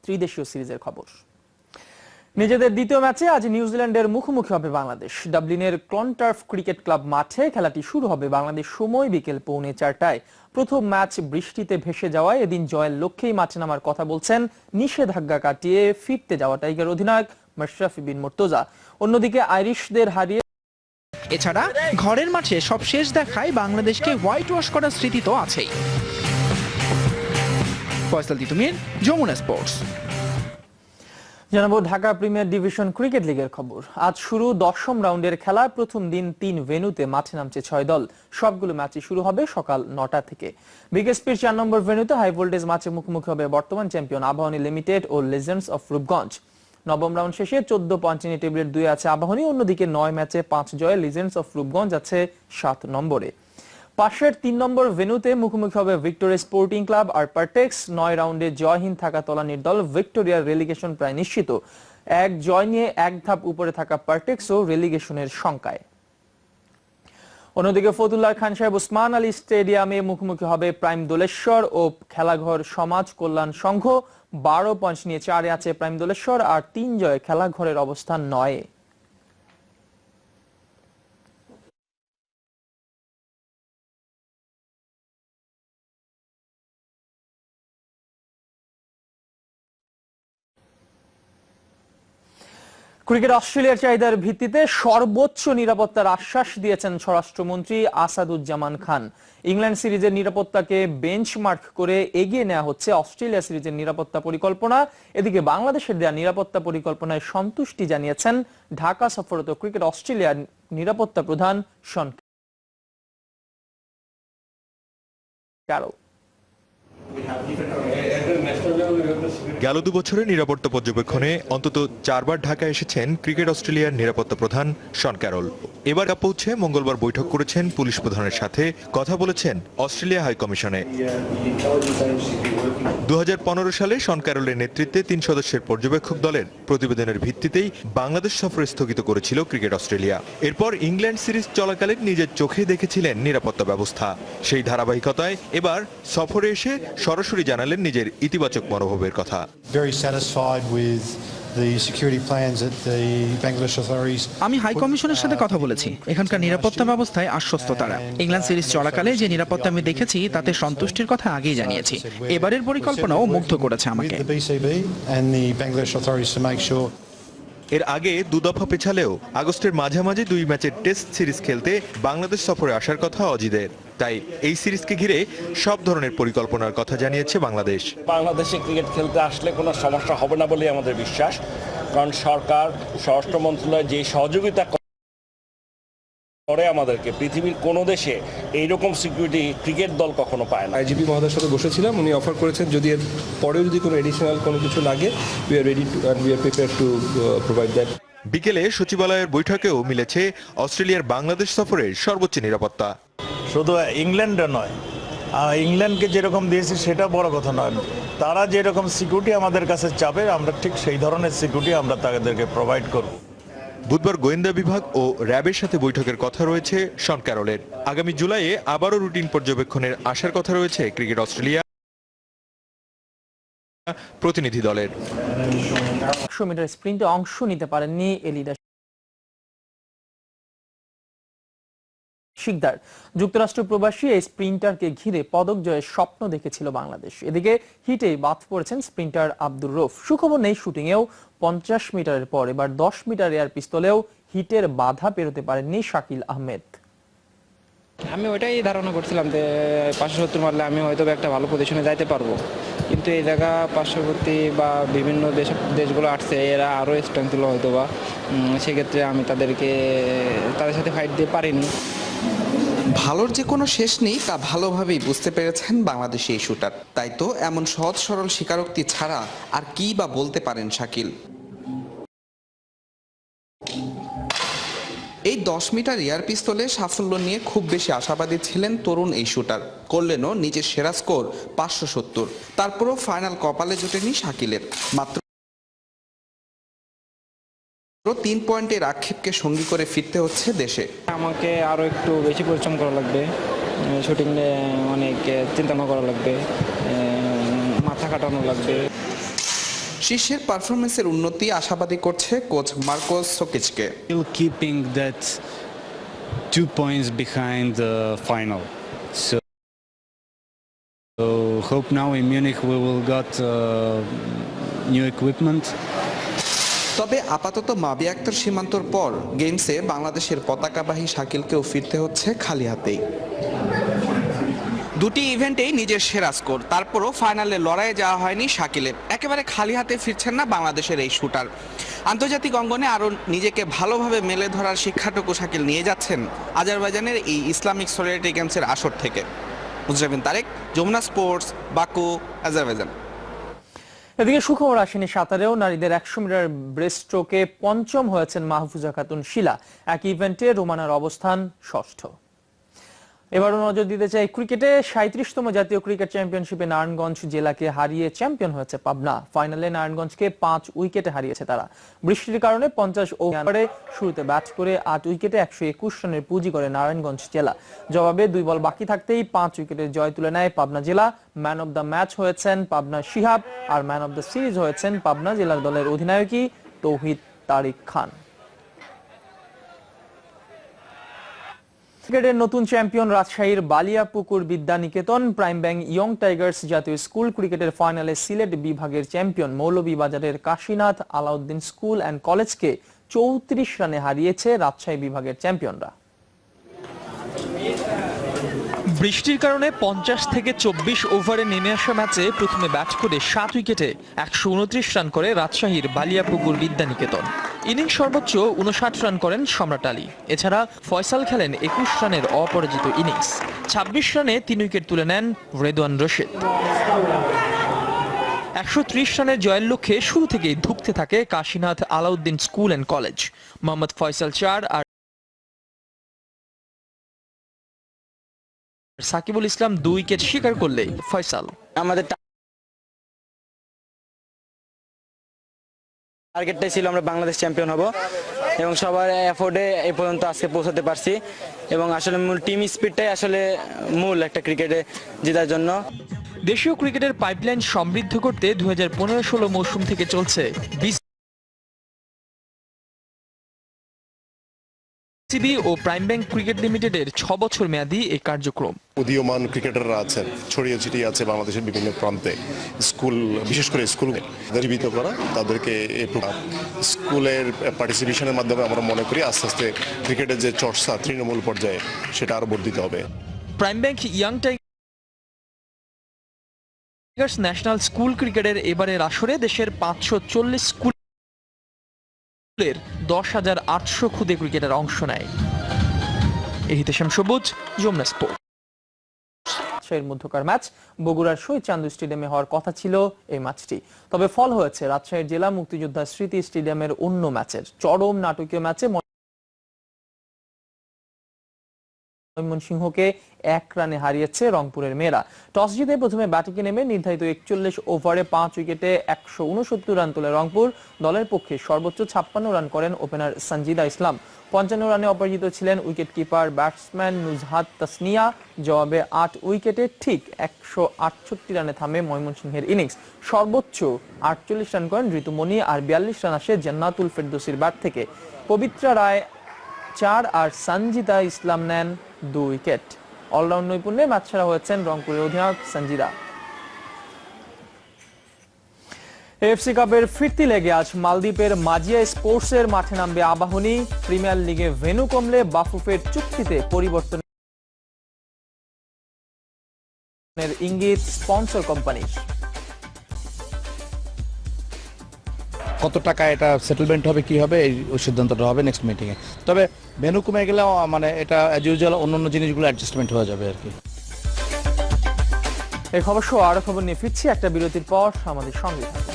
ত্রিদেশীয় সিরিজের খবর। নিজেদের দ্বিতীয় ম্যাচে আজ নিউজিল্যান্ডের মুখোমুখি হবে বাংলাদেশ। ডাবলিনের ক্লনটার্ফ ক্রিকেট ক্লাব মাঠে খেলাটি শুরু হবে বাংলাদেশ সময় বিকেল 4:45। প্রথম ম্যাচ বৃষ্টিতে ভেসে যাওয়ায় এদিন জয়ের লক্ষ্যেই মাঠে নামার কথা বলছেন নিষেধাজ্ঞা কাটিয়ে ফিরতে যাওয়া টাইগার অধিনায়ক মাশরাফি বিন মুর্তজা। অন্যদিকে আইরিশদের হারিয়ে এছাড়া ঘরের মাঠে সব শেষ দেখায় বাংলাদেশকে হোয়াইট ওয়াশ করার স্মৃতি তো আছেই। ফয়সাল তিতুমির, যমুনা স্পোর্টস। জানাবো ঢাকা প্রিমিয়ার ডিভিশন ক্রিকেট লিগের খবর। আজ শুরু 10ম রাউন্ডের খেলা। প্রথম দিন 3 ভেন্যুতে মাঠে নামছে 6 দল। সবগুলো ম্যাচই শুরু হবে সকাল 9টা থেকে। বিকেএসপির 4 নম্বর ভেন্যুতে হাই ভোল্টেজ ম্যাচে মুখোমুখি হবে বর্তমান চ্যাম্পিয়ন আবাহনী লিমিটেড ও লেজেন্ডস অফ রূপগঞ্জ। নবম রাউন্ড শেষে 14 পয়েন্ট নিয়ে টেবিলের 2 আছে আবাহনী। অন্যদিকে 9 ম্যাচে 5 জয়ে লিজেন্ডস অফ রূপগঞ্জ আছে 7 নম্বরে। পাশের 3 নম্বর ভেন্যুতে মুখোমুখি হবে ভিক্টোরিয়া স্পোর্টিং ক্লাব আর পারটেক্স। 9 রাউন্ডে জয়হীন থাকা তলানির দল ভিক্টোরিয়ার রেলিগেশন প্রায় নিশ্চিত। এক জয় নিয়ে এক ধাপ উপরে থাকা পারটেক্সও রেলিগেশনের শঙ্কায়। অন্যদিকে ফতুল্লাহ খান সাহেব ওসমান আলী স্টেডিয়ামে মুখোমুখি হবে প্রাইম দোলেশ্বর ও খেলাঘর সমাজ কল্যাণ সংঘ। 12 পয়েন্ট নিয়ে 4-এ আছে প্রাইম দোলেশ্বর আর 3 জয়ে খেলাঘরের অবস্থান 9-এ। ক্রিকেট অস্ট্রেলিয়ার চাহিদার ভিত্তিতে সর্বোচ্চ নিরাপত্তার আশ্বাস দিয়েছেন স্বরাষ্ট্রমন্ত্রী আসাদুজ্জামান খান। ইংল্যান্ড সিরিজের নিরাপত্তাকে বেঞ্চমার্ক করে এগিয়ে নেওয়া হচ্ছে অস্ট্রেলিয়া সিরিজের নিরাপত্তা পরিকল্পনা। এদিকে বাংলাদেশের দেওয়া নিরাপত্তা পরিকল্পনায় সন্তুষ্টি জানিয়েছেন ঢাকা সফররত ক্রিকেট অস্ট্রেলিয়ার নিরাপত্তা প্রধান শন ক্যারল। গেল 2 বছরে নিরাপত্তা পর্যবেক্ষণে অন্তত 4 বার ঢাকা এসেছেন ক্রিকেট অস্ট্রেলিয়ার নিরাপত্তা প্রধান শন ক্যারল। এবার পৌঁছে মঙ্গলবার বৈঠক করেছেন পুলিশ প্রধানের সাথে, কথা বলেছেন অস্ট্রেলিয়া হাই কমিশনে। 2015 সালে শন ক্যারলের নেতৃত্বে 3 সদস্যের পর্যবেক্ষক দলের প্রতিবেদনের ভিত্তিতেই বাংলাদেশ সফর স্থগিত করেছিল ক্রিকেট অস্ট্রেলিয়া। এরপর ইংল্যান্ড সিরিজ চলাকালীন নিজের চোখে দেখেছিলেন নিরাপত্তা ব্যবস্থা। সেই ধারাবাহিকতায় এবার সফরে এসে সরাসরি জানালেন নিজের ইতিবাচক মনোভাবের কথা। আমি হাই কমিশনের সাথে কথা বলেছি। এখানকার নিরাপত্তা ব্যবস্থায় আশ্বস্ত তারা। ইংল্যান্ড সিরিজ চলাকালে যে নিরাপত্তা আমি দেখেছি তাতে সন্তুষ্টির কথা আগেই জানিয়েছি। এবারের পরিকল্পনাও মুগ্ধ করেছে আমাকে। এর আগে 2 দফা পেছালেও আগস্টের মাঝামাঝি 2 ম্যাচের টেস্ট সিরিজ খেলতে বাংলাদেশ সফরে আসার কথা অজিদের। তাই এই সিরিজকে ঘিরে সব ধরনের পরিকল্পনার কথা জানিয়েছে বাংলাদেশ। বাংলাদেশে ক্রিকেট খেলতে আসলে কোনো সমস্যা হবে না বলে আমাদের বিশ্বাস, কারণ সরকার, স্বরাষ্ট্র মন্ত্রণালয় যে সহযোগিতা করে আমাদেরকে, পৃথিবীর কোনো দেশে এইরকম সিকিউরিটি ক্রিকেট দল কখনো পায় না। আইজিপি মহোদয়ের সাথে বসেছিলাম, উনি অফার করেছেন যদি এর পরেও যদি কোনো এডিশনাল কোনো কিছু লাগে, we are ready to and we are prepared to provide that. বিকেলে সচিবালয়ের বৈঠকেও মিলেছে অস্ট্রেলিয়ার বাংলাদেশ সফরের সর্বোচ্চ নিরাপত্তা। শুধু ইংল্যান্ডে নয়, ইংল্যান্ডকে যেরকম দিয়েছি সেটা বড় কথা নয়, তারা যেরকম সিকিউরিটি আমাদের কাছে চাবে আমরা ঠিক সেই ধরনের সিকিউরিটি আমরা তাদেরকে প্রোভাইড করব। বুধবার গোয়েন্দা বিভাগ ও র্যাবের সাথে বৈঠকের কথা রয়েছে শন ক্যারলের। আগামী জুলাইয়ে আবারও রুটিন পর্যবেক্ষণের আসার কথা রয়েছে ক্রিকেট অস্ট্রেলিয়া প্রতিনিধি দলের। 100 মিটার স্প্রিন্টে অংশ নিতে পারেননি এলিদা শিকদার। যুক্তরাষ্ট্র প্রবাসী এই স্প্রিন্টারকে ঘিরে পদক জয়ের স্বপ্ন দেখেছিল বাংলাদেশ। এদিকে হিটেই বাদ পড়েছেন স্প্রিন্টার আব্দুর রৌফ। সুখবর নেই শুটিংয়েও 50 মিটারের পর এবার 10 মিটার এয়ার পিস্তলেও হিটের বাধা পেরোতে পারেননি শাকিল আহমেদ। আমি ওইটাই ধারণা করছিলাম যে 570 মারলে আমি হয়তো একটা ভালো পজিশনে যাইতে পারবো, কিন্তু এই জায়গা পার্শ্ববর্তী বা বিভিন্ন দেশগুলো আসছে, এরা আরও স্ট্রং ছিল হয়তো বা, সেক্ষেত্রে আমি তাদের সাথে ফাইট দিয়ে পারিনি। ভালোর যে কোনো শেষ নেই তা ভালোভাবেই বুঝতে পেরেছেন বাংলাদেশি এই শুটার। তাই তো এমন সহজ সরল স্বীকারোক্তি ছাড়া আর কি বা বলতে পারেন শাকিল। এই 10 মিটার এয়ার পিস্তলে সাফল্য নিয়ে খুব বেশি আশাবাদী ছিলেন তরুণ এই শুটার। করলেনও নিজের সেরা স্কোর 570। তারপরও ফাইনাল কপালে জোটেনি শাকিলের। মাত্র 3 পয়েন্টের আক্ষেপকে সঙ্গী করে ফিরতে হচ্ছে দেশে। আমাকে আরও একটু বেশি পরিশ্রম করা লাগবে, শুটিং অনেক চিন্তা করা লাগবে, মাথা কাটানো লাগবে। শীর্ষের পারফরমেন্সের উন্নতি আশাবাদী করছে কোচ মার্কোস সোকিচকে। Still keeping that 2 points behind the final. So hope now in Munich we will got new equipment. তবে আপাতত মাবিয়া আক্তার সীমান্তর পর গেমসে বাংলাদেশের পতাকাবাহী শাকিলকেও ফিরতে হচ্ছে খালি হাতেই। দুটি ইভেন্টেই নিজের সেরা স্কোর, তারপরও ফাইনালে লড়াইয়ে যাওয়া হয়নি শাকিলের। একেবারে খালি হাতে ফিরছেন না বাংলাদেশের এই শুটার। আন্তর্জাতিক অঙ্গনে আরও নিজেকে ভালোভাবে মেলে ধরার শিক্ষাটুকু শাকিল নিয়ে যাচ্ছেন আজারবাইজানের এই ইসলামিক সলিডারিটি গেমসের আসর থেকে। Mujrabin Tareq, Jamuna sports, Baku, Azerbaijan. এদিকে সুখবর আসেনি সাঁতারেও। নারীদের 100 মিটার ব্রেস্টস্ট্রোকে পঞ্চম হয়েছেন মাহফুজা খাতুন শিলা। একই ইভেন্টে রোমানার অবস্থান ষষ্ঠ। এবারও নজর দিতে চাই ক্রিকেটে। 37তম জাতীয় ক্রিকেট চ্যাম্পিয়নশিপে নারায়ণগঞ্জ জেলাকে হারিয়ে চ্যাম্পিয়ন হয়েছে পাবনা। ফাইনালে নারায়ণগঞ্জকে 5 উইকেটে হারিয়েছে তারা। বৃষ্টির কারণে 50 ওভারে শুরুতে ব্যাট করে 8 উইকেটে 121 রানের পুঁজি করে নারায়ণগঞ্জ জেলা। জবাবে 2 বল বাকি থাকতেই 5 উইকেটের জয় তুলে নেয় পাবনা জেলা। ম্যান অব দ্য ম্যাচ হয়েছেন পাবনা শিহাব, আর ম্যান অব দ্য সিরিজ হয়েছেন পাবনা জেলার দলের অধিনায়কই তৌহিদ তারিক খান। ক্রিকেটের নতুন চ্যাম্পিয়ন রাজশাহীর Baliapukur Bidyaniketan. Prime Bank Young Tigers জাতীয় স্কুল ক্রিকেটের ফাইনালে সিলেট বিভাগের চ্যাম্পিয়ন মৌলভীবাজারের কাশীনাথ আলাউদ্দিন স্কুল অ্যান্ড কলেজকে 34 রানে হারিয়েছে রাজশাহী বিভাগের চ্যাম্পিয়নরা। বৃষ্টির কারণে 50 থেকে 24 ওভারে নেমে আসা ম্যাচে প্রথমে ব্যাট করে 7 উইকেটে 129 রান করে রাজশাহীর বালিয়াপুকুর বিদ্যানিকেতন। ইনিংস সর্বোচ্চ 59 রান করেন সম্রাট আলী। এছাড়া ফয়সাল খেলেন 21 রানের অপরাজিত ইনিংস। 26 রানে 3 উইকেট তুলে নেন রেদওয়ান রশিদ। 130 রানের জয়ের লক্ষ্যে শুরু থেকেই ধুঁকতে থাকে Kashinath Alauddin school and college. Mohammad Faisal 4 আর সাকিবুল ইসলাম 2 উইকেট শিকার করলে ফয়সাল। আমাদের টার্গেটটাই ছিল আমরা বাংলাদেশ চ্যাম্পিয়ন হব এবং সবার এফোর্টে এ পর্যন্ত আজকে পৌঁছাতে পারছি এবং আসলে মূল টিম স্পিডটাই আসলে মূল একটা ক্রিকেটে জেতার জন্য। দেশীয় ক্রিকেটের পাইপলাইন সমৃদ্ধ করতে 2015-16 মৌসুম থেকে চলছে বিসিবি ও প্রাইম ব্যাংক ক্রিকেট লিমিটেডের 6 বছর মেয়াদী এই কার্যক্রম। উদীয়মান ক্রিকেটাররা আছেন, ছড়িয়ে ছিটিয়ে আছে বাংলাদেশের বিভিন্ন প্রান্তে। স্কুল, বিশেষ করে স্কুলে জীবিত করা, তাদেরকে স্কুলের পার্টিসিপেশনের মাধ্যমে আমরা মনে করি আস্তে আস্তে ক্রিকেটের যে চর্চা তৃণমূল পর্যায়ে সেটা আরো বর্ধিত হবে। Prime bank young Tigers national school ক্রিকেটের এবারের আসরে দেশের 540 স্কুলের 10,800 খুদে ক্রিকেটার অংশ নেয়। এহিতেশাম সবুজ, যমুনা স্পোর্টস। রাজশাহীর মধ্যকার ম্যাচ বগুড়ার শহীদ চান্দু স্টেডিয়ামে হওয়ার কথা ছিল এই ম্যাচটি, তবে ফল হয়েছে রাজশাহীর জেলা মুক্তিযোদ্ধা স্মৃতি স্টেডিয়ামের অন্য ম্যাচের। চরম নাটকীয় ম্যাচে ময়মনসিংহকে 1 রানে হারিয়েছে রংপুরের মেয়েরা। টস জিতে প্রথমে ব্যাটিংয়ে নেমে নির্ধারিত 41 ওভারে 5 উইকেটে 169 রান তোলে রংপুর। দলের পক্ষে সর্বোচ্চ 56 রান করেন ওপেনার সঞ্জিদা ইসলাম। 55 রানে অপরাজিত ছিলেন wicket keeper batsman Nuzhat Tasnia. জবাবে 8 উইকেটে ঠিক 168 রানে থামে ময়মনসিংহের ইনিংস। সর্বোচ্চ 48 রান করেন ঋতুমণি, আর 42 রান আসে জান্নাতুল ফেরদৌসির ব্যাট থেকে। পবিত্রা রায় 4 আর সঞ্জিদা ইসলাম নেন 2 উইকেট। অলরাউন্ড নৈপুণ্যে ম্যাচ সেরা হয়েছেন রংপুরের অধিনায়ক সঞ্জিদা। এএফসি কাপের ফিরতি লেগে আজ মালদ্বীপের মাজিয়া স্পোর্টসের মাঠে নামবে আবাহনী। প্রিমিয়ার লিগে ভেন্যু কমলে বাফুফের চুক্তিতে পরিবর্তনের ইঙ্গিত স্পন্সর কোম্পানির। কত টাকা এটা সেটেলমেন্ট হবে, কি হবে, এই সিদ্ধান্তটা হবে নেক্সট মিটিংয়ে। তবে ভেন্যু কমে গেলে মানে এটা অ্যাজ ইউজুয়াল অন্যান্য জিনিসগুলো অ্যাডজাস্টমেন্ট হয়ে যাবে আর কি। এই খবর সহ আরো খবর নিয়ে ফিরছি একটা বিরতির পর, আমাদের সঙ্গে থাকুন।